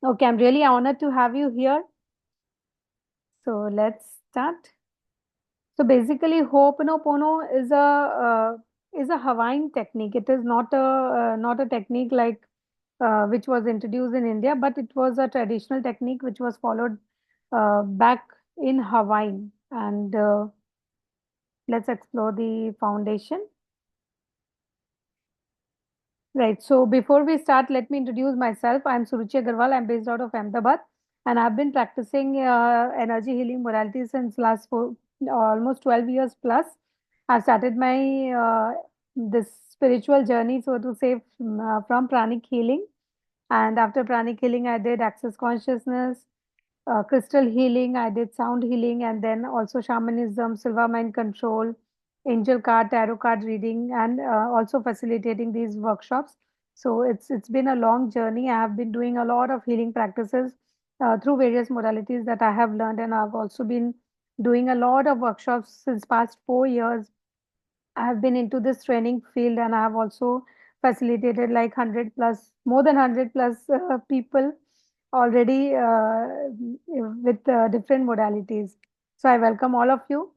Okay, I'm really honored to have you here. So let's start. So basically, Ho'oponopono is a Hawaiian technique. It is not a technique like which was introduced in India, but it was a traditional technique which was followed back in Hawaii. And let's explore the foundation. Right. So before we start, let me introduce myself. I'm Suruchi Agarwal. I'm based out of Ahmedabad, and I've been practicing energy healing modalities since last almost 12 years plus. I started my this spiritual journey, so to say, from pranic healing, and after pranic healing, I did access consciousness, crystal healing, I did sound healing, and then also shamanism, silver mind control, angel card, tarot card reading, and also facilitating these workshops. So it's been a long journey. I have been doing a lot of healing practices through various modalities that I have learned, and I've also been doing a lot of workshops since past 4 years. I have been into this training field, and I have also facilitated like 100 plus, more than 100 plus people already with different modalities. So I welcome all of you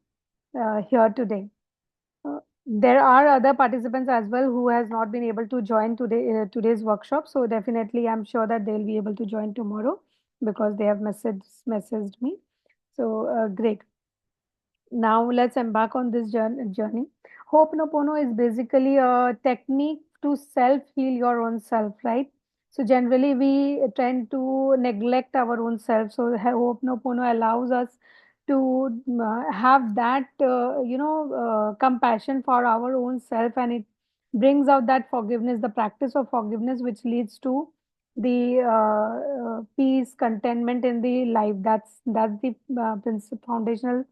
here today. There are other participants as well who has not been able to join today's workshop. So definitely, I'm sure that they'll be able to join tomorrow because they have messaged me. So great. Now let's embark on this journey. Ho'oponopono is basically a technique to self heal your own self, right? So generally we tend to neglect our own self. So Ho'oponopono allows us to have that compassion for our own self, and it brings out that forgiveness, the practice of forgiveness, which leads to the peace, contentment in the life. That's the foundational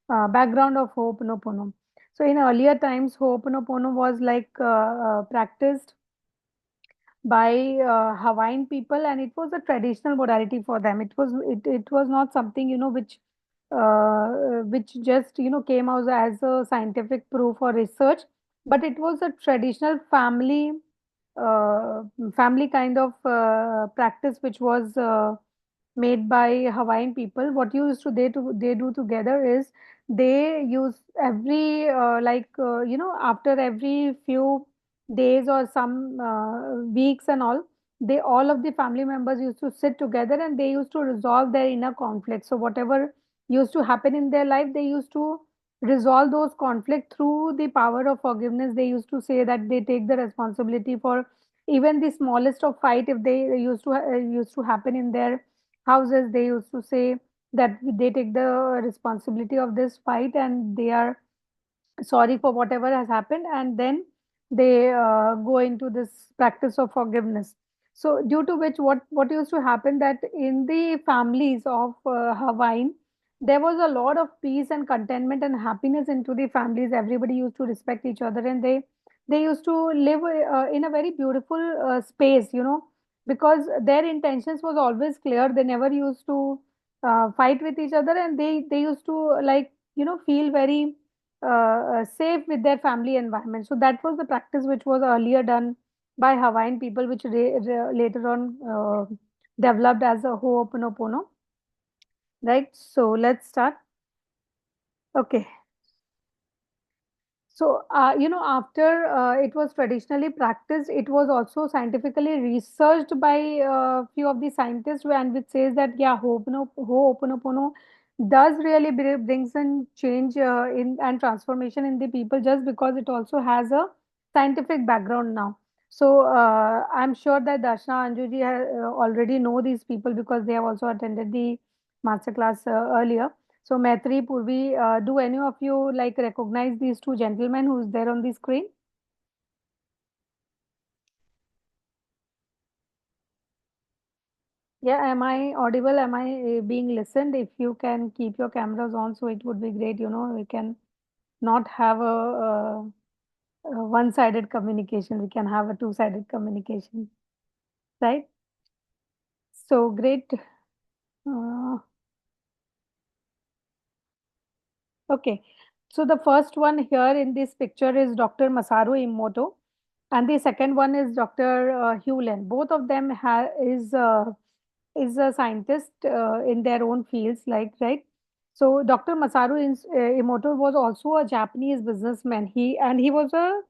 background of Ho'oponopono. So in earlier times, Ho'oponopono was like practiced by Hawaiian people, and it was a traditional modality for them. It was not something which just came out as a scientific proof or research, but it was a traditional uh, family kind of practice which was made by Hawaiian people. What used to they do together is they use every after every few days or some weeks and all, they all of the family members used to sit together and they used to resolve their inner conflicts. So whatever used to happen in their life, they used to resolve those conflicts through the power of forgiveness. They used to say that they take the responsibility for even the smallest of fight if they used to happen in their houses. They used to say that they take the responsibility of this fight and they are sorry for whatever has happened, and then they go into this practice of forgiveness. So due to which, what used to happen, that in the families of Hawaiian, there was a lot of peace and contentment and happiness into the families. Everybody used to respect each other, and they used to live in a very beautiful space, because their intentions was always clear. They never used to fight with each other, and they used to like feel very safe with their family environment. So that was the practice which was earlier done by Hawaiian people, which later on developed as a Ho'oponopono. Right. So let's start. Okay. So, after it was traditionally practiced, it was also scientifically researched by a few of the scientists, and which says that, yeah, Ho'oponopono does really brings in change in and transformation in the people, just because it also has a scientific background now. So, I'm sure that Darshana Anjuji already know these people because they have also attended the masterclass earlier. So Maitri, Purvi, do any of you like recognize these two gentlemen who's there on the screen? Yeah, am I audible? Am I being listened? If you can keep your cameras on, so it would be great. We can not have a one-sided communication. We can have a two-sided communication, right? So great. Uh, okay. So the first one here in this picture is Dr. Masaru Emoto, and the second one is Dr. Hugh Len. Both of them is is a scientist in their own fields, like, right? So Dr. Masaru Emoto was also a Japanese businessman. He was a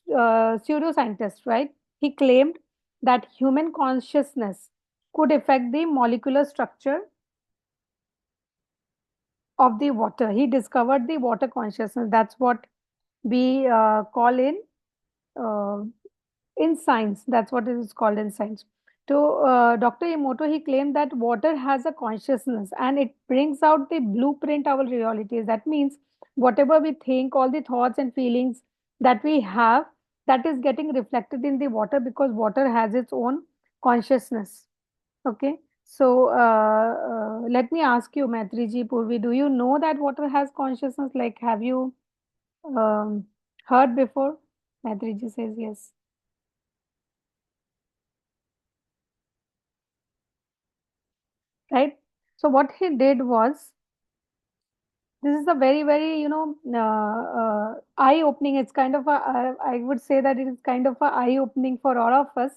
pseudoscientist, right? He claimed that human consciousness could affect the molecular structure of the water. He discovered the water consciousness. That's what we call uh, in science. That's what it is called in science. So, Dr. Emoto, he claimed that water has a consciousness and it brings out the blueprint our reality is. That means whatever we think, all the thoughts and feelings that we have, that is getting reflected in the water because water has its own consciousness. Okay. So, let me ask you, Maitriji Purvi, do you know that water has consciousness? Like, have you um, heard before? Maitriji says yes. Right? So what he did was, this is a very, very, eye-opening. It's kind of I would say that it is kind of a eye-opening for all of us.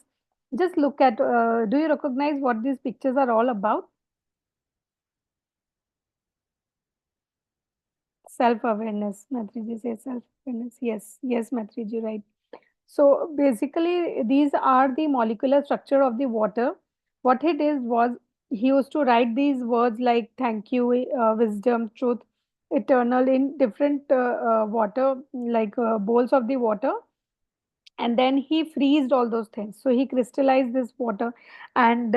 Just look at, do you recognize what these pictures are all about? Self-awareness. Matriji says self-awareness. Yes, yes, Matriji, right. So basically, these are the molecular structure of the water. What he did was he used to write these words like thank you, wisdom, truth, eternal in different water, like bowls of the water, and then he freezed all those things, so he crystallized this water, and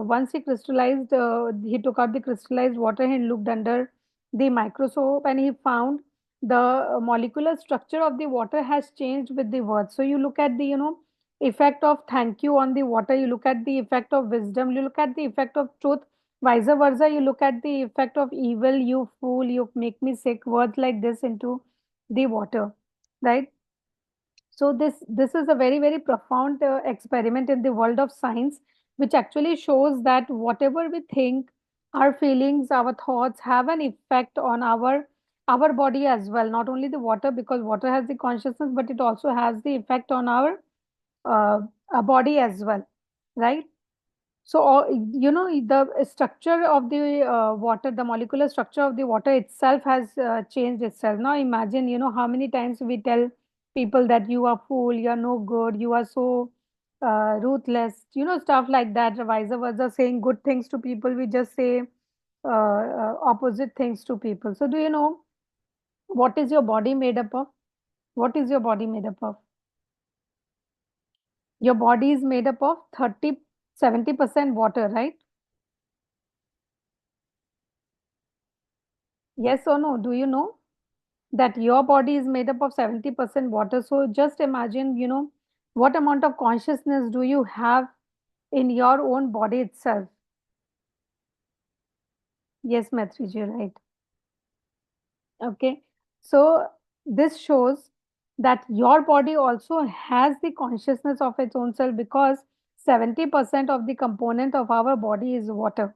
once he crystallized, he took out the crystallized water and looked under the microscope, and he found the molecular structure of the water has changed with the words. So you look at the effect of thank you on the water, you look at the effect of wisdom, you look at the effect of truth, vice versa, you look at the effect of evil, you fool, you make me sick, words like this into the water, right? So this is a very, very profound experiment in the world of science, which actually shows that whatever we think, our feelings, our thoughts have an effect on our body as well. Not only the water, because water has the consciousness, but it also has the effect on uh, our body as well, right? So, the structure of the water, the molecular structure of the water itself has changed itself. Now, imagine, how many times we tell people that you are fool, you are no good, you are so ruthless, stuff like that. Vice versa, saying good things to people, we just say opposite things to people. So, do you know what is your body made up of? What is your body made up of? Your body is made up of 70% water, right? Yes or no? Do you know that your body is made up of 70% water? So just imagine, what amount of consciousness do you have in your own body itself? Yes, Matrij, you're right. Okay. So this shows that your body also has the consciousness of its own self because 70% of the component of our body is water.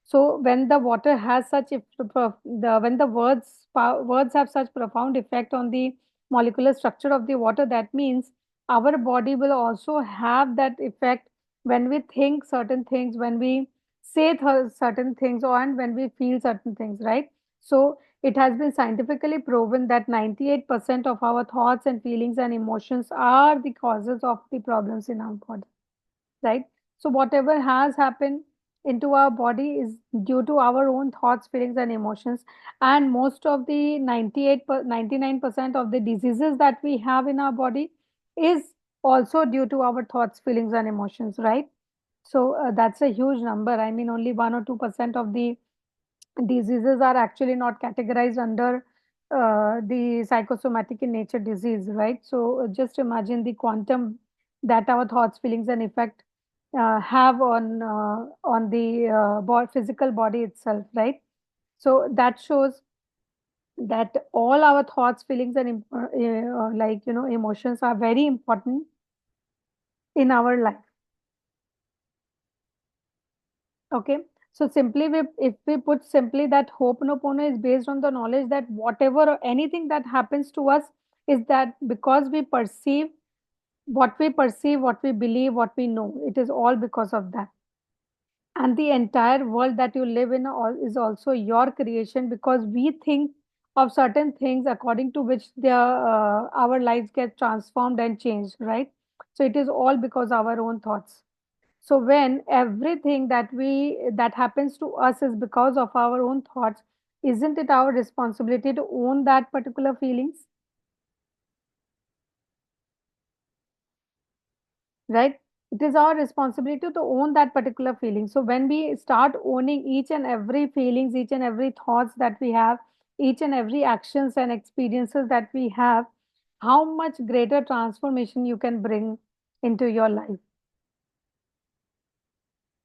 So when the water has such a when the words have such profound effect on the molecular structure of the water, that means our body will also have that effect when we think certain things, when we say certain things, or and when we feel certain things, right? So it has been scientifically proven that 98% of our thoughts and feelings and emotions are the causes of the problems in our body, right? So whatever has happened into our body is due to our own thoughts, feelings, and emotions. And most of the 99% of the diseases that we have in our body is also due to our thoughts, feelings, and emotions, right? So that's a huge number. I mean, only 1 or 2% of the diseases are actually not categorized under the psychosomatic in nature disease, right? So just imagine the quantum that our thoughts, feelings, and effect have on the physical body itself, right? So that shows that all our thoughts, feelings, and emotions are very important in our life. Okay. So simply, if we put simply that Ho'oponopono is based on the knowledge that whatever or anything that happens to us is that because we perceive, what we believe, what we know, it is all because of that. and the entire world that you live in is also your creation, because we think of certain things according to which our lives get transformed and changed, right? So it is all because our own thoughts. So when everything that happens to us is because of our own thoughts, isn't it our responsibility to own that particular feelings? Right? It is our responsibility to own that particular feeling. So when we start owning each and every feelings, each and every thoughts that we have, each and every actions and experiences that we have, how much greater transformation you can bring into your life,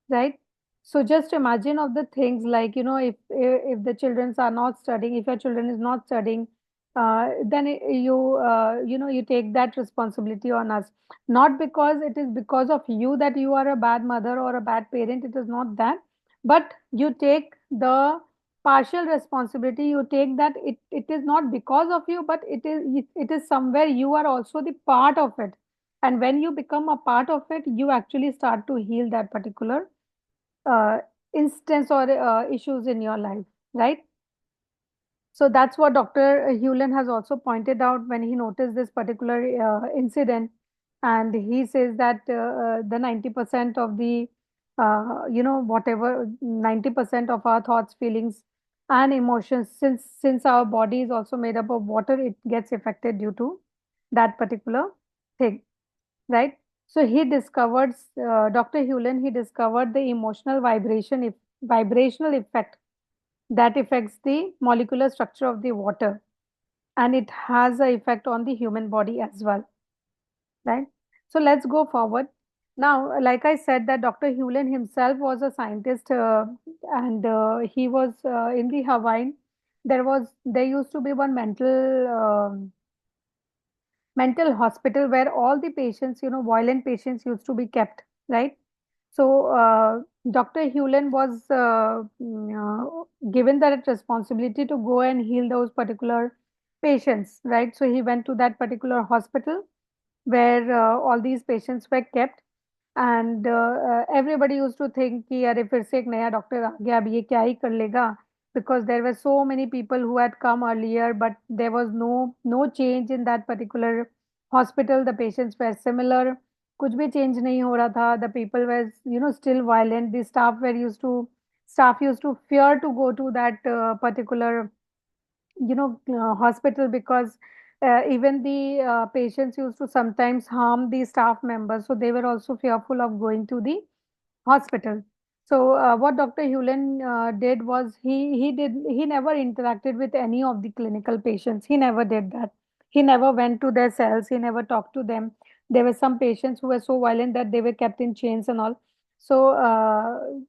right? So just imagine of the things like, if the children are not studying, if your children is not studying, then you take that responsibility on us. Not because it is because of you that you are a bad mother or a bad parent, it is not that, but you take the partial responsibility. You take that it is not because of you, but it is somewhere you are also the part of it. And when you become a part of it, you actually start to heal that particular uh, instance or issues in your life, right? So that's what Dr. Hewlin has also pointed out when he noticed this particular incident. And he says that the 90% of the, whatever 90% of our thoughts, feelings, and emotions, since our body is also made up of water, it gets affected due to that particular thing, right? So Dr. Hewlin, he discovered the vibrational effect that affects the molecular structure of the water, and it has an effect on the human body as well, right? So let's go forward. Now, like I said, that Dr. Hewlin himself was a scientist, and he was in the Hawaii. There used to be one mental hospital where all the patients, violent patients used to be kept, right? So Dr. Hewlin was given that responsibility to go and heal those particular patients, right? So he went to that particular hospital where all these patients were kept, and everybody used to think कि अरे फिर से एक नया doctor आ गया, अब ये क्या ही कर लेगा, because there were so many people who had come earlier, but there was no change in that particular hospital. The patients were similar, कुछ भी change नहीं हो रहा था. The people were, still violent. The staff used to fear to go to that particular hospital, because even the patients used to sometimes harm the staff members, so they were also fearful of going to the hospital. So what Dr. Hewlin did was he never interacted with any of the clinical patients. He never did that. He never went to their cells. He never talked to them. There were some patients who were so violent that they were kept in chains and all. So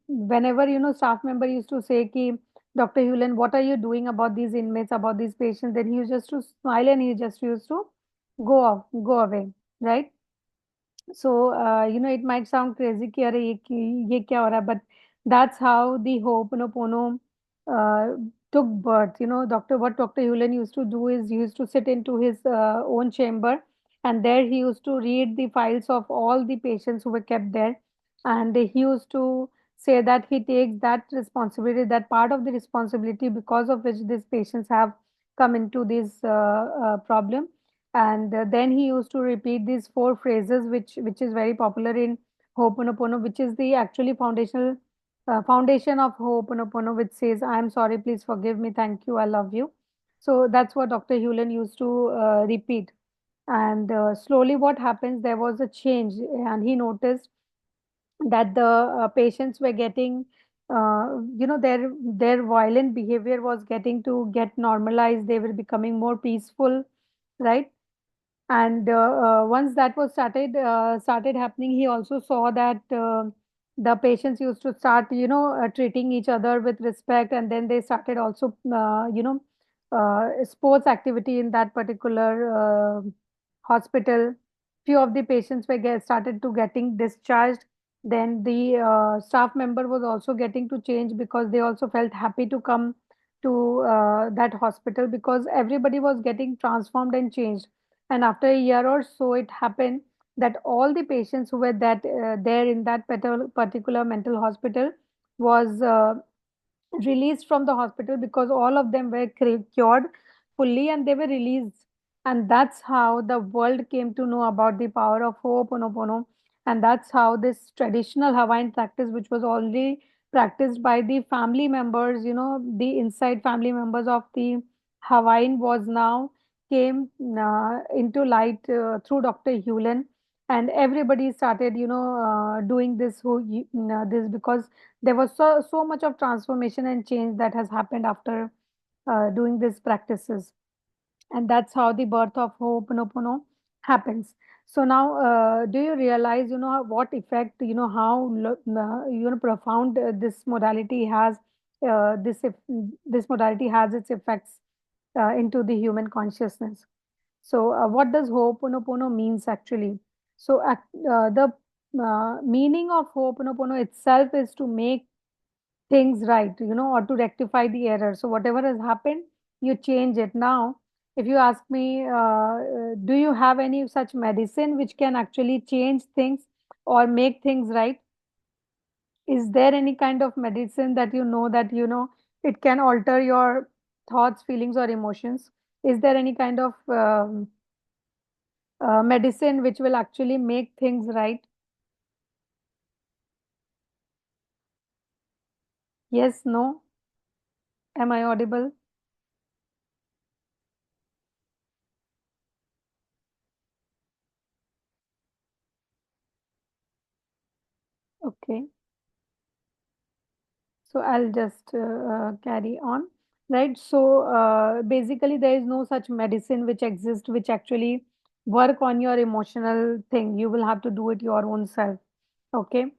whenever staff member used to say ki Dr. Hewlin, what are you doing about these inmates, about these patients? Then he used just to smile and he just used to go away, right? So, it might sound crazy कि अरे ये क्या हो रहा है, but that's how the Ho'oponopono uh, took birth. What Dr. Hewlin used to do is he used to sit into his own chamber, and there he used to read the files of all the patients who were kept there, and he used to say that he takes that responsibility, that part of the responsibility because of which these patients have come into this problem. And then he used to repeat these four phrases, which is very popular in Ho'oponopono, which is the actually foundation of Ho'oponopono, which says, "I am sorry, please forgive me, thank you, I love you." So that's what Dr. Hewlin used to repeat. And slowly, what happens? There was a change, and he noticed that the patients were getting, their violent behavior was getting to get normalized. They were becoming more peaceful, right? And once that was started happening, he also saw that the patients used to start treating each other with respect, and then they started also sports activity in that particular hospital. Few of the patients started to getting discharged. Then the staff member was also getting to change, because they also felt happy to come to that hospital, because everybody was getting transformed and changed. And after a year or so, it happened that all the patients who were there in that particular mental hospital, was released from the hospital, because all of them were cured fully and they were released. And that's how the world came to know about the power of Ho'oponopono. And that's how this traditional Hawaiian practice, which was already practiced by the family members, the inside family members of the Hawaiian, was now came into light through Dr. Hewlin. And everybody started, doing this, this, because there was so much of transformation and change that has happened after doing these practices. And that's how the birth of Ho'oponopono happens. So now, do you realize, what effect, how profound this modality has, this modality has its effects into the human consciousness. So, what does Ho'oponopono means actually? So, the meaning of Ho'oponopono itself is to make things right, or to rectify the error. So, whatever has happened, you change it. Now, if you ask me, do you have any such medicine which can actually change things or make things right? Is there any kind of medicine that that it can alter your thoughts, feelings, or emotions? Is there any kind of medicine which will actually make things right? Yes, no? Am I audible? Okay. So I'll just carry on, right? So basically, there is no such medicine which exists which actually work on your emotional thing. You will have to do it your own self. Okay.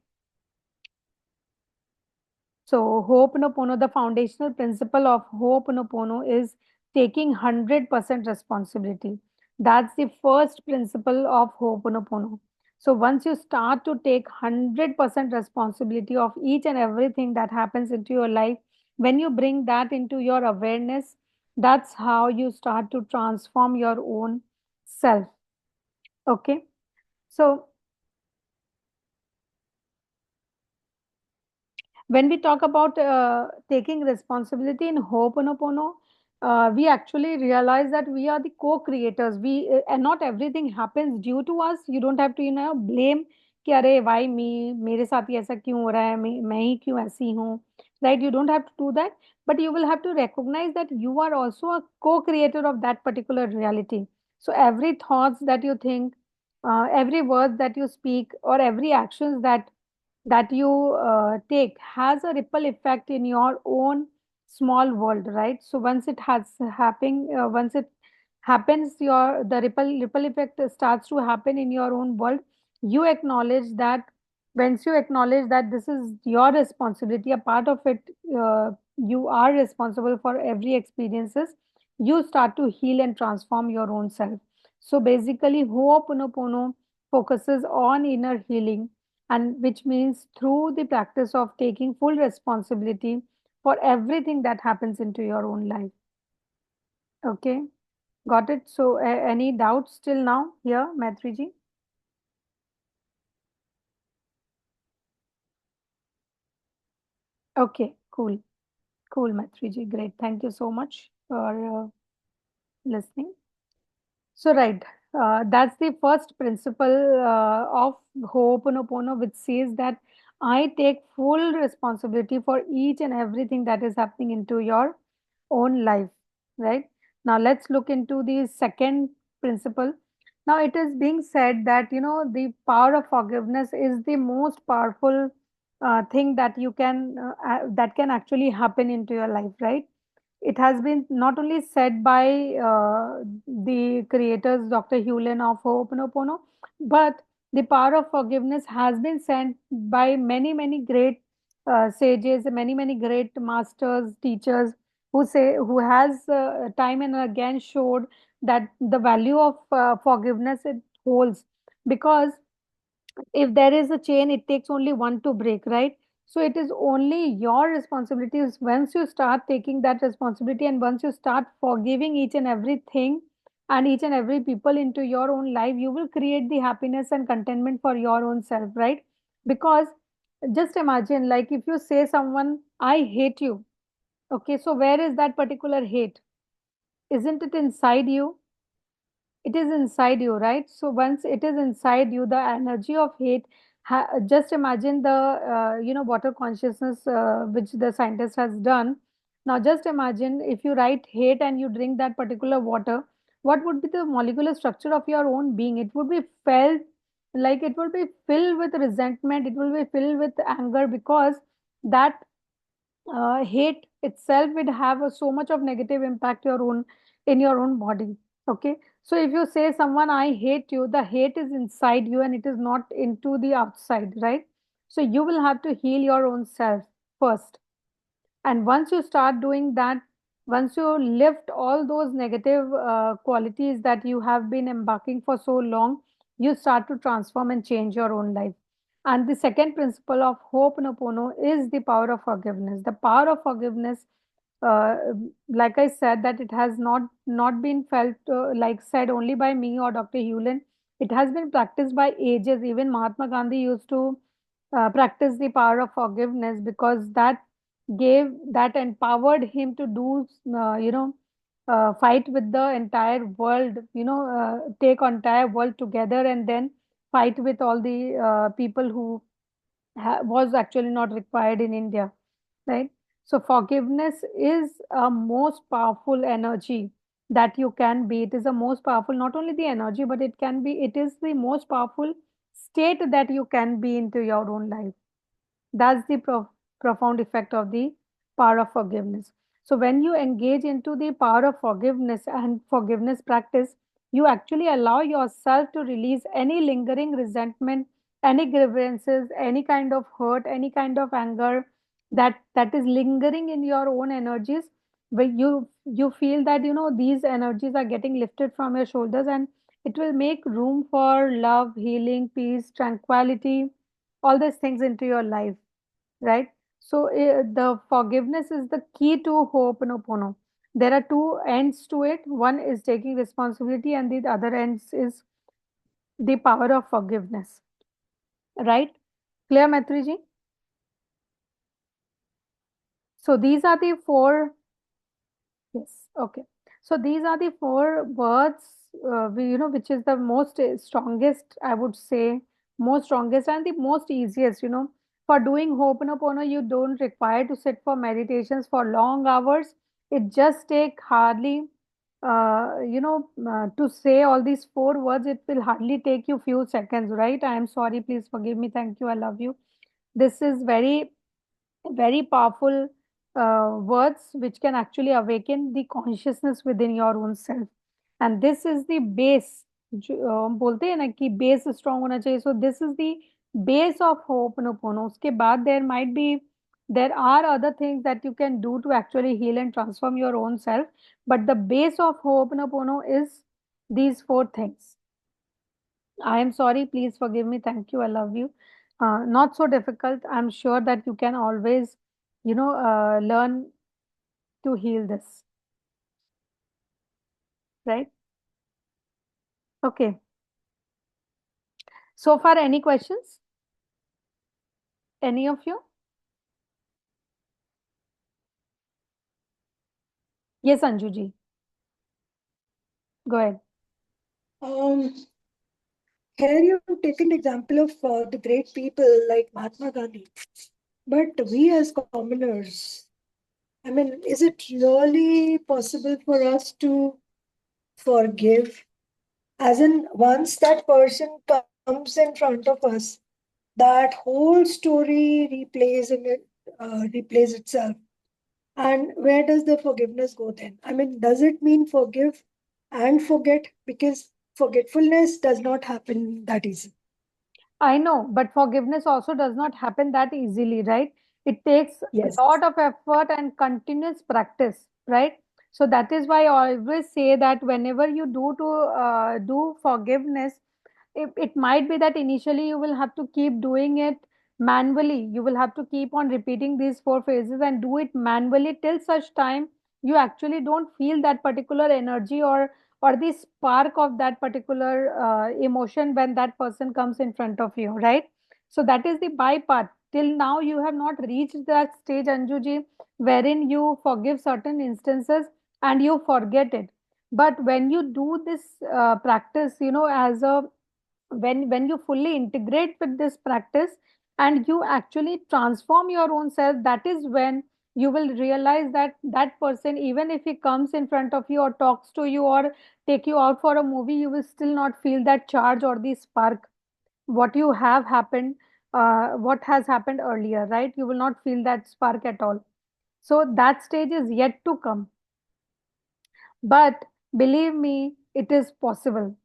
So Ho'oponopono, the foundational principle of Ho'oponopono is taking 100% responsibility. That's the first principle of Ho'oponopono. So once you start to take 100% responsibility of each and everything that happens into your life, when you bring that into your awareness, that's how you start to transform your own self. Okay. So when we talk about taking responsibility in Ho'oponopono, we actually realize that we are the co-creators. And not everything happens due to us. You don't have to, blame कि अरे why me, मेरे साथ ही ऐसा क्यों हो रहा है, मैं ही क्यों ऐसी हूँ, right? You don't have to do that, but you will have to recognize that you are also a co-creator of that particular reality. So every thoughts that you think, every word that you speak, or every actions that you take has a ripple effect in your own small world, right? So once it has happened, once it happens, your the ripple effect starts to happen in your own world. You acknowledge that. Once you acknowledge that this is your responsibility, a part of it, you are responsible for every experiences. You start to heal and transform your own self. So basically, Ho'oponopono focuses on inner healing, and which means through the practice of taking full responsibility for everything that happens into your own life. Okay, got it. So any doubts till now here, Maitriji? Okay, cool, Maitriji, great, thank you so much for listening. So, right, that's the first principle of Ho'oponopono, which says that I take full responsibility for each and everything that is happening into your own life, right? Now, let's look into the second principle. Now, it is being said that, the power of forgiveness is the most powerful thing that that can actually happen into your life, right? It has been not only said by the creators, Dr. Hewlin of Ho'oponopono, but the power of forgiveness has been said by many great sages, many great masters, teachers, who has time and again showed that the value of forgiveness it holds, because if there is a chain, it takes only one to break, right? So it is only your responsibility once you start taking that responsibility, and once you start forgiving each and everything and each and every people into your own life, you will create the happiness and contentment for your own self, right? Because Just imagine, like if you say someone, I hate you. Okay, so where is that particular hate? Isn't it inside you? It is inside you, right? So once it is inside you, the energy of hate, just imagine the water consciousness which the scientist has done. Now just imagine if you write hate and you drink that particular water, what would be the molecular structure of your own being? It would be felt like it will be filled with resentment, it will be filled with anger, because that hate itself would have so much of negative impact your own in your own body. Okay, so if you say someone, I hate you, the hate is inside you and it is not into the outside, right? So you will have to heal your own self first. And once you start doing that, once you lift all those negative qualities that you have been embarking for so long, you start to transform and change your own life. And the second principle of Ho'oponopono is the power of forgiveness. The power of forgiveness, uh, like I said, that it has not been felt like said only by me or Dr. Hewlin. It has been practiced by ages. Even Mahatma Gandhi used to practice the power of forgiveness, because that empowered him to do fight with the entire world, take entire world together and then fight with all the people who was actually not required in India, right? So forgiveness is a most powerful energy that you can be. It is the most powerful, not only the energy, but it is the most powerful state that you can be into your own life. That's the profound effect of the power of forgiveness. So when you engage into the power of forgiveness and forgiveness practice, you actually allow yourself to release any lingering resentment, any grievances, any kind of hurt, any kind of anger that is lingering in your own energies. Where you feel that these energies are getting lifted from your shoulders, and it will make room for love, healing, peace, tranquility, all these things into your life, right? So the forgiveness is the key to Ho'oponopono. There are two ends to it. One is taking responsibility, and the other ends is the power of forgiveness, right? Clear, Maitri? So these are the four. Yes, okay. So these are the four words, which is the most strongest, I would say, most strongest and the most easiest. For doing Ho'oponopono, you don't require to sit for meditations for long hours. It just take hardly, to say all these four words, it will hardly take you few seconds, right? I am sorry, please forgive me. Thank you, I love you. This is very powerful words which can actually awaken the consciousness within your own self, and this is the base. बोलते हैं ना कि base strong होना चाहिए, so this is the base of Ho'oponopono. उसके बाद there are other things that you can do to actually heal and transform your own self, but the base of Ho'oponopono is these four things. I am sorry, please forgive me. Thank you. I love you. Not so difficult. I'm sure that you can always, learn to heal this, right? Okay. So far, any questions? Any of you? Yes, Anju ji. Go ahead. Um, Here you've taken the example of the great people like Mahatma Gandhi. But we as commoners, I mean, is it really possible for us to forgive? As in, once that person comes in front of us, that whole story replays itself. And where does the forgiveness go then? I mean, does it mean forgive and forget? Because forgetfulness does not happen that easy. I know, but forgiveness also does not happen that easily, right? It takes a Yes. lot of effort and continuous practice, right? So that is why I always say that whenever you do forgiveness, it might be that initially you will have to keep doing it manually. You will have to keep on repeating these four phases and do it manually till such time you actually don't feel that particular energy or the spark of that particular emotion when that person comes in front of you, right? So that is the by part. till now you have not reached that stage, Anjuji, wherein you forgive certain instances and you forget it. But when you do this practice, as a when you fully integrate with this practice and you actually transform your own self, that is when you will realize that that person, even if he comes in front of you or talks to you or take you out for a movie, you will still not feel that charge or the spark what you have happened, what has happened earlier, right? You will not feel that spark at all. So that stage is yet to come. But believe me, it is possible.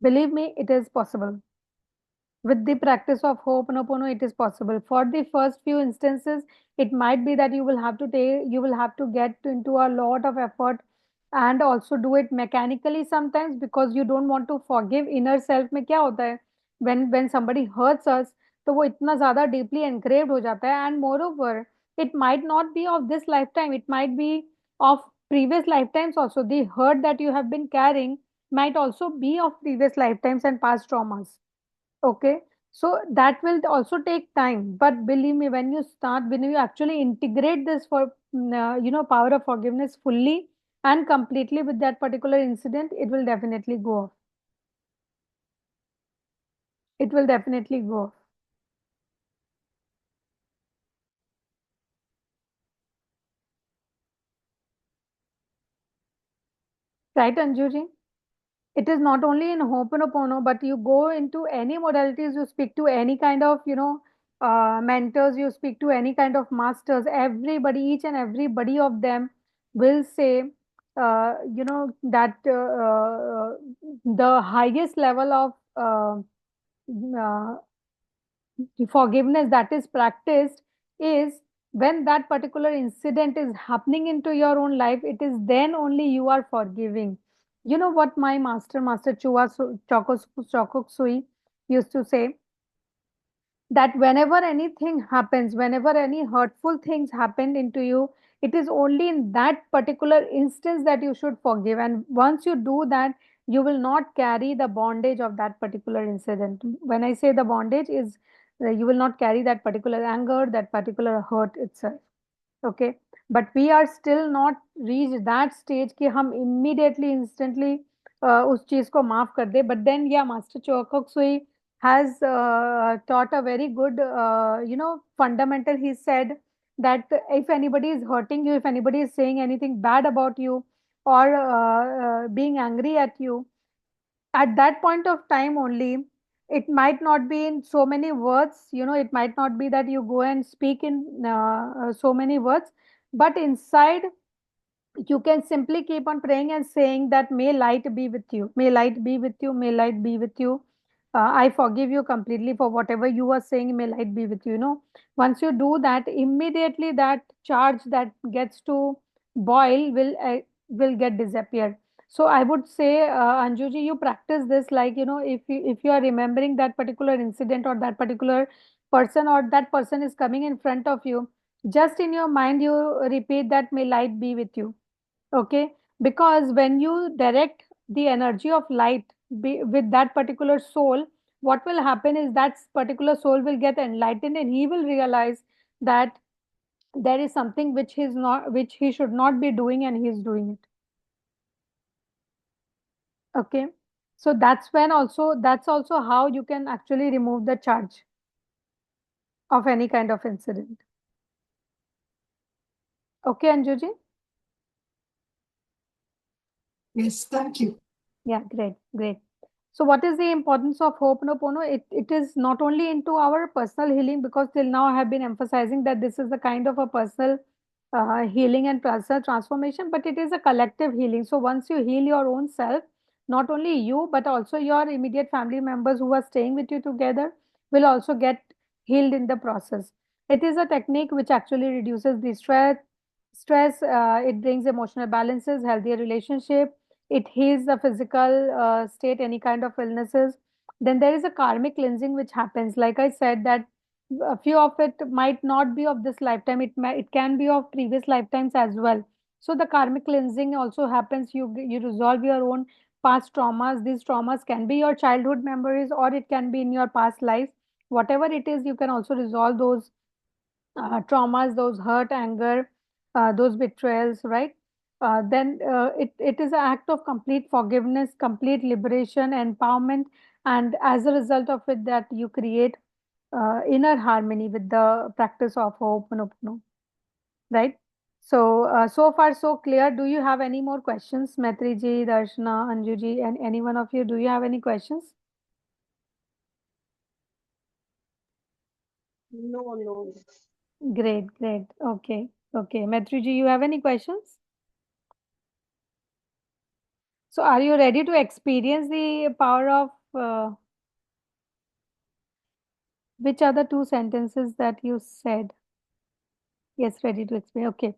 Believe me, it is possible. With the practice of Ho'oponopono, it is possible. For the first few instances, it might be that you will have to get into a lot of effort and also do it mechanically sometimes because you don't want to forgive inner self. में क्या होता है when somebody hurts us, तो वो इतना ज़्यादा deeply engraved हो जाता है, and moreover it might not be of this lifetime, it might be of previous lifetimes also. The hurt that you have been carrying might also be of previous lifetimes and past traumas. Okay, so that will also take time. But believe me, when you actually integrate this for, power of forgiveness fully and completely with that particular incident, it will definitely go off. It will definitely go off. Right, Anjuji? It is not only in Ho'oponopono, but you go into any modalities, you speak to any kind of, mentors, you speak to any kind of masters, everybody, each and everybody of them will say, that the highest level of uh, forgiveness that is practiced is when that particular incident is happening into your own life. It is then only you are forgiving. You know what my master Chokok Sui used to say, that whenever anything happens, whenever any hurtful things happen into you, it is only in that particular instance that you should forgive. And once you do that, you will not carry the bondage of that particular incident. When I say the bondage is, you will not carry that particular anger, that particular hurt itself. Okay, but we are still not reached that stage कि हम immediately instantly उस चीज को माफ कर दे. But then yeah, Master Choa Sui has taught a very good fundamental. He said that if anybody is hurting you, if anybody is saying anything bad about you or being angry at you, at that point of time only, it might not be in so many words, it might not be that you go and speak in so many words, but inside you can simply keep on praying and saying that may light be with you, may light be with you, may light be with you. I forgive you completely for whatever you are saying, may light be with you. Once you do that, immediately that charge that gets to boil will get disappeared. So I would say, Anjuji, you practice this, like, if you are remembering that particular incident or that particular person, or that person is coming in front of you, just in your mind you repeat that may light be with you. Okay, because when you direct the energy of light with that particular soul, what will happen is that particular soul will get enlightened and he will realize that there is something which he should not be doing, and he is doing it. Okay, so that's also how you can actually remove the charge of any kind of incident. Okay, Anjuji? Yes, thank you. Yeah, great, great. So, what is the importance of Ho'oponopono? It is not only into our personal healing, because till now I have been emphasizing that this is a kind of a personal healing and personal transformation, but it is a collective healing. So, once you heal your own self, not only you, but also your immediate family members who are staying with you together will also get healed in the process. It is a technique which actually reduces the stress, it brings emotional balances, healthier relationship, it heals the physical state, any kind of illnesses. Then there is a karmic cleansing which happens. Like I said, that a few of it might not be of this lifetime. It can be of previous lifetimes as well. So the karmic cleansing also happens. You resolve your own past traumas. These traumas can be your childhood memories, or it can be in your past life. Whatever it is, you can also resolve those traumas, those hurt, anger, those betrayals, right? Then it is an act of complete forgiveness, complete liberation, empowerment, and as a result of it, that you create inner harmony with the practice of Ho'oponopono, right? So, so far so clear. Do you have any more questions, Maitri ji, Darshana, Anju ji, and any one of you? Do you have any questions? No, no. Great, great. Okay, okay. Maitri ji, you have any questions? So, are you ready to experience the power of which are the two sentences that you said? Yes, ready to explain. Okay.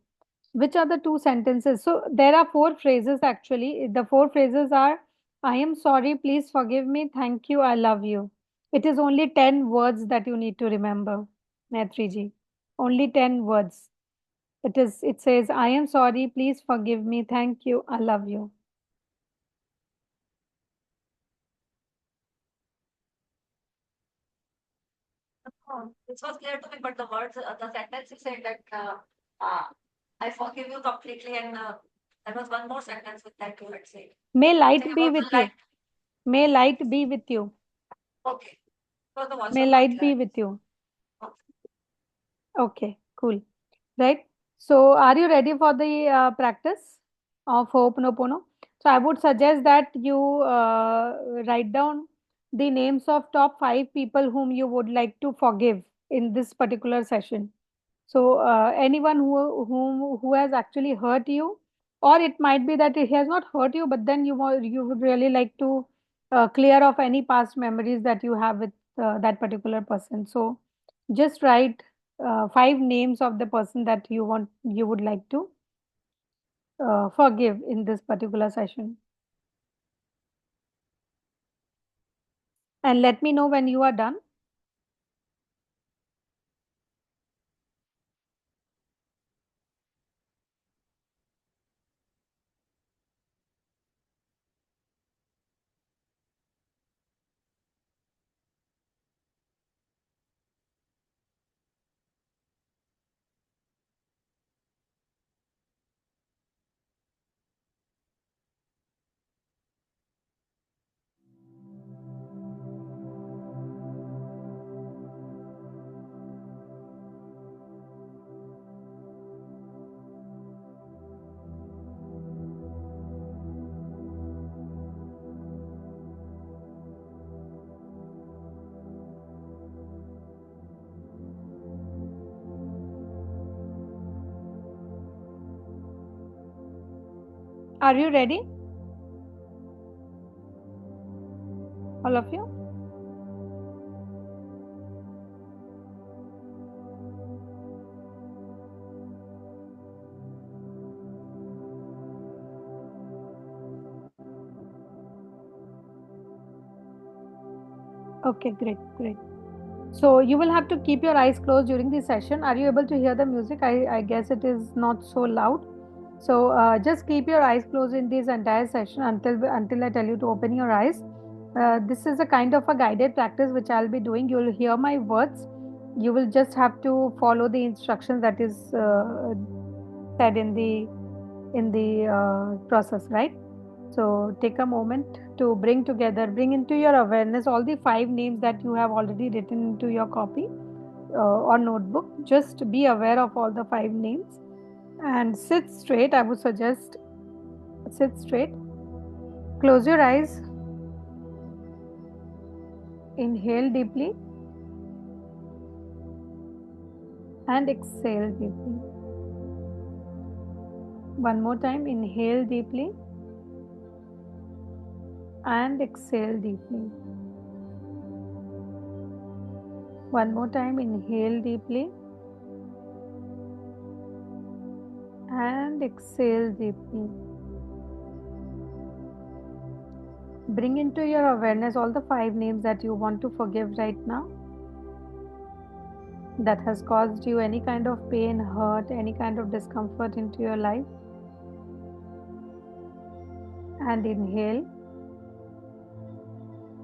Which are the two sentences? So there are four phrases actually. The four phrases are I am sorry, please forgive me, thank you, I love you. It is only 10 words that you need to remember, Netriji. Only 10 words. It says I am sorry, please forgive me, thank you, I love you. This was clear to me, but the words, the sentence you said that uh, I forgive you completely, and there was one more sentence with that you had said. May Something light be about with the you. light. May light be with you. Okay. So the voice May was not light clear. be with you. Okay. Okay, cool. Right. So, are you ready for the practice of Ho'oponopono? So, I would suggest that you write down the names of top five people whom you would like to forgive in this particular session. So, anyone who has actually hurt you, or it might be that he has not hurt you, but then you would really like to clear off any past memories that you have with that particular person. So, just write five names of the person that you would like to forgive in this particular session, and let me know when you are done. Are you ready, all of you? Okay, great, great. So you will have to keep your eyes closed during the session. Are you able to hear the music? I guess it is not so loud. So just keep your eyes closed in this entire session until I tell you to open your eyes. This is a kind of a guided practice which I'll be doing. You'll hear my words. You will just have to follow the instructions that is said in the process, right? So take a moment to bring into your awareness all the five names that you have already written into your copy or notebook. Just be aware of all the five names and sit straight. I would suggest sit straight. Close your eyes. Inhale deeply and exhale deeply. One more time. Inhale deeply and exhale deeply. One more time. Inhale deeply and exhale deeply. Bring into your awareness all the five names that you want to forgive right now that has caused you any kind of pain, hurt, any kind of discomfort into your life. And inhale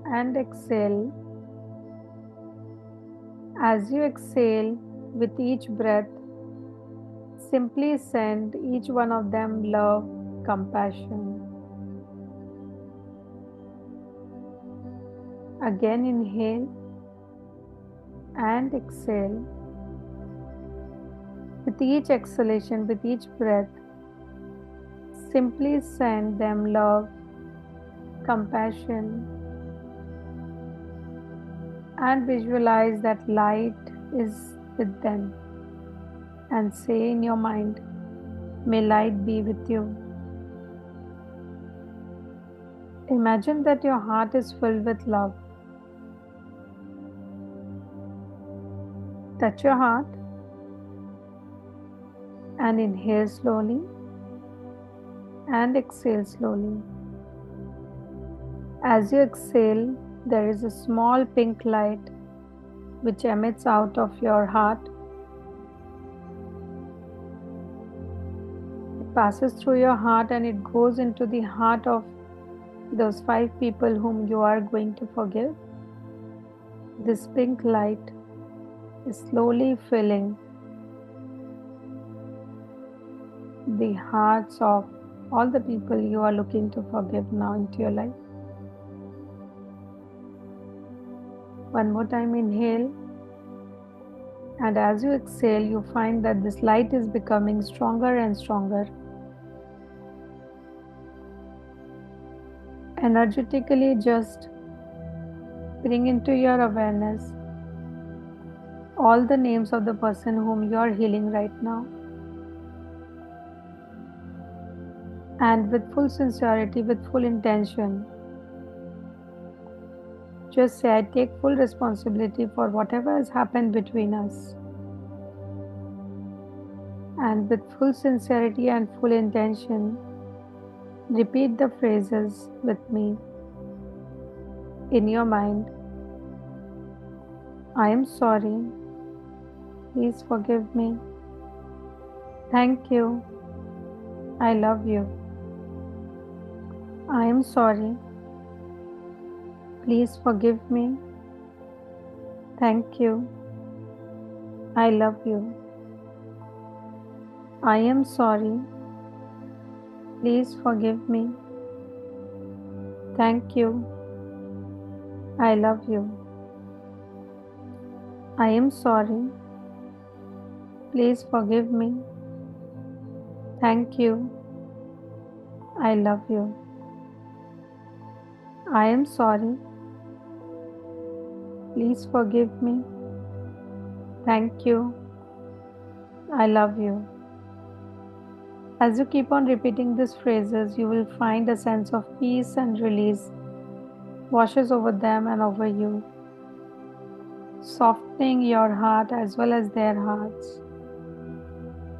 and exhale. As you exhale, With each breath, simply send each one of them love, compassion. Again, inhale and exhale. With each exhalation, with each breath, simply send them love, compassion, and visualize that light is with them. And say in your mind, may light be with you. Imagine that your heart is filled with love. Touch your heart and inhale slowly and exhale slowly. As you exhale, there is a small pink light which emits out of your heart. It passes through your heart and it goes into the heart of those 5 people whom you are going to forgive. This pink light is slowly filling the hearts of all the people you are looking to forgive now into your life. One more time, inhale. And as you exhale, you find that this light is becoming stronger and stronger. Energetically, just bring into your awareness all the names of the person whom you are healing right now. And with full sincerity, with full intention, just say, I take full responsibility for whatever has happened between us. And with full sincerity and full intention, repeat the phrases with me in your mind. I am sorry. Please forgive me. Thank you. I love you. I am sorry. Please forgive me. Thank you. I love you. I am sorry. Please forgive me. Thank you. I love you. I am sorry. Please forgive me. Thank you. I love you. I am sorry. Please forgive me. Thank you. I love you. As you keep on repeating these phrases, you will find a sense of peace and release washes over them and over you, softening your heart as well as their hearts,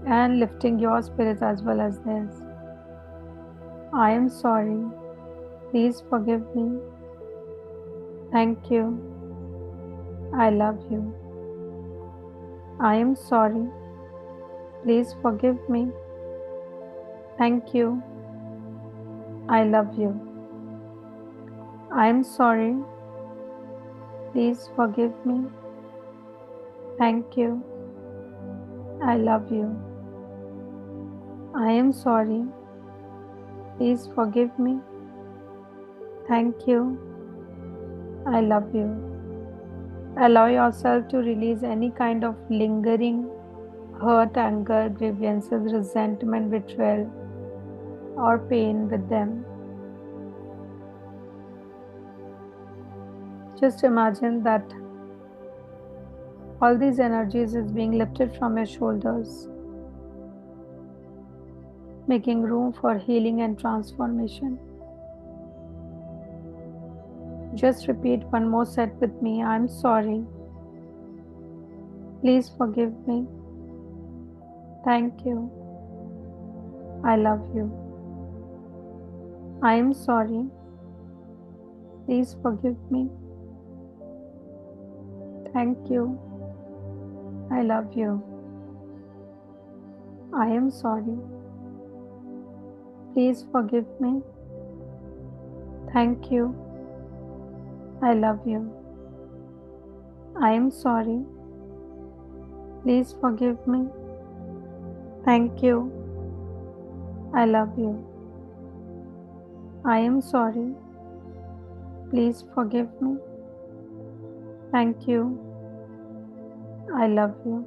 and lifting your spirits as well as theirs. I am sorry. Please forgive me. Thank you. I love you. I am sorry. Please forgive me. Thank you. I love you. I am sorry. Please forgive me. Thank you. I love you. I am sorry. Please forgive me. Thank you. I love you. Allow yourself to release any kind of lingering hurt, anger, grievances, resentment, betrayal, or pain with them. Just imagine that all these energies is being lifted from your shoulders, making room for healing and transformation. Just repeat one more set with me. I'm sorry. Please forgive me. Thank you. I love you. I am sorry. Please forgive me. Thank you. I love you. I am sorry. Please forgive me. Thank you. I love you. I am sorry. Please forgive me. Thank you. I love you. I am sorry. Please forgive me. Thank you. I love you.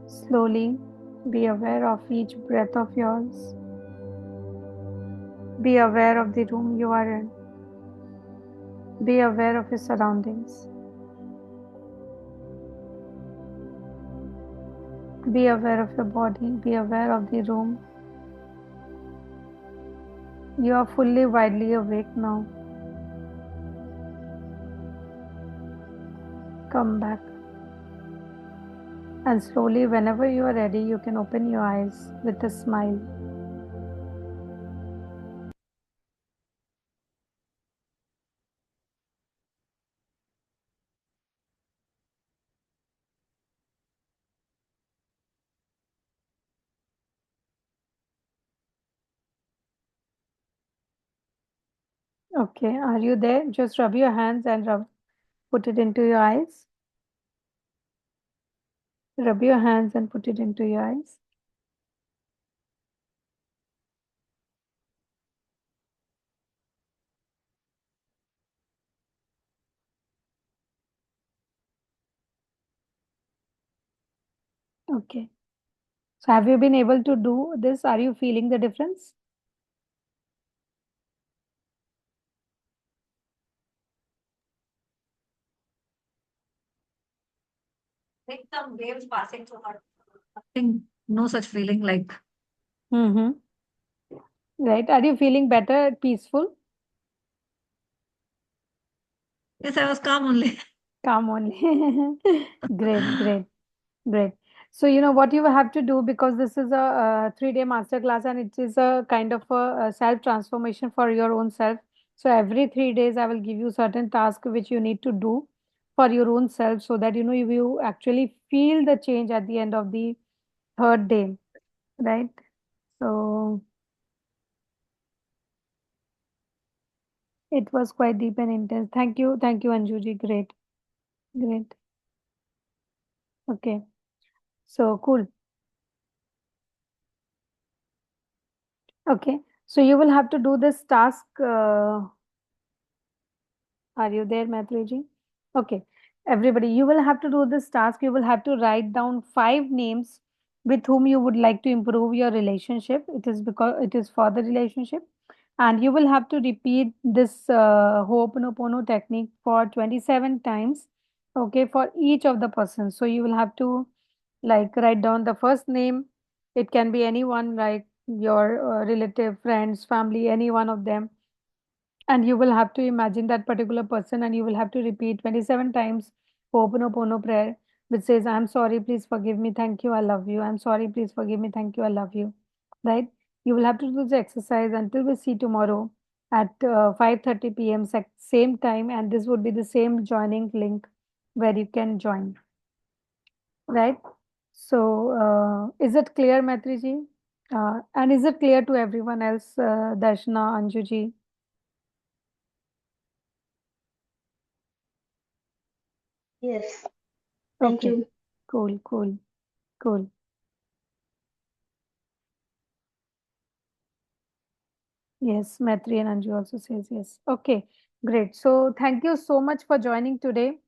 Slowly be aware of each breath of yours. Be aware of the room you are in. Be aware of your surroundings. Be aware of your body. Be aware of the room. You are fully widely awake now. Come back. And slowly, whenever you are ready, you can open your eyes with a smile. Okay, are you there? Just rub your hands and put it into your eyes. Rub your hands and put it into your eyes. Okay. So have you been able to do this? Are you feeling the difference? Like some waves passing through her. Nothing, no such feeling like. Mm-hmm. Right. Are you feeling better, peaceful? Yes, I was calm only. Calm only. Great, great, great. So, you know what you have to do, because this is a 3-day masterclass and it is a kind of a self transformation for your own self. So, every 3 days, I will give you certain tasks which you need to do for your own self, so that you actually feel the change at the end of the third day, right? So, it was quite deep and intense. Thank you, Anjuji. Great, great. Okay, so cool. Okay, so you will have to do this task. Are you there, Maitreji? Okay, everybody, you will have to do this task. You will have to write down 5 names with whom you would like to improve your relationship. It is because it is for the relationship, and you will have to repeat this Ho'oponopono technique for 27 times. Okay, for each of the persons. So you will have to like write down the first name. It can be anyone, like your relative, friends, family, any one of them, and you will have to imagine that particular person, and you will have to repeat 27 times Ho'oponopono prayer, which says, I'm sorry, please forgive me, thank you, I love you. I'm sorry, please forgive me, thank you, I love you. Right? You will have to do the exercise until we see tomorrow at 5:30 p.m. Same time, and this would be the same joining link where you can join. Right? So, is it clear, Matriji? And is it clear to everyone else, Darshana, Anjuji? Yes. Thank Okay, you. cool, cool, cool. Yes, Maitri and Anju also says yes. Okay, great. So thank you so much for joining today,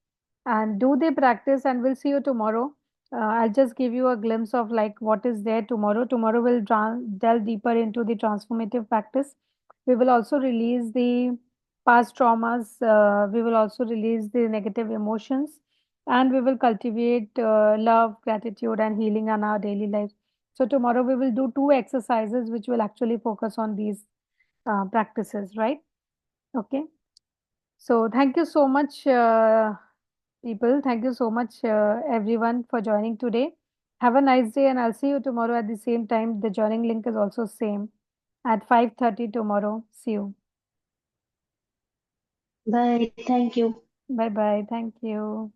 and do the practice, and we'll see you tomorrow. I'll just give you a glimpse of like what is there tomorrow. Tomorrow we'll delve deeper into the transformative practice. We will also release the past traumas. We will also release the negative emotions, and we will cultivate love, gratitude, and healing in our daily life. So tomorrow we will do 2 exercises which will actually focus on these practices, right? Okay. So thank you so much, people. Thank you so much, everyone, for joining today. Have a nice day, and I'll see you tomorrow at the same time. The joining link is also same at 5:30 tomorrow. See you. Bye. Thank you. Bye bye. Thank you.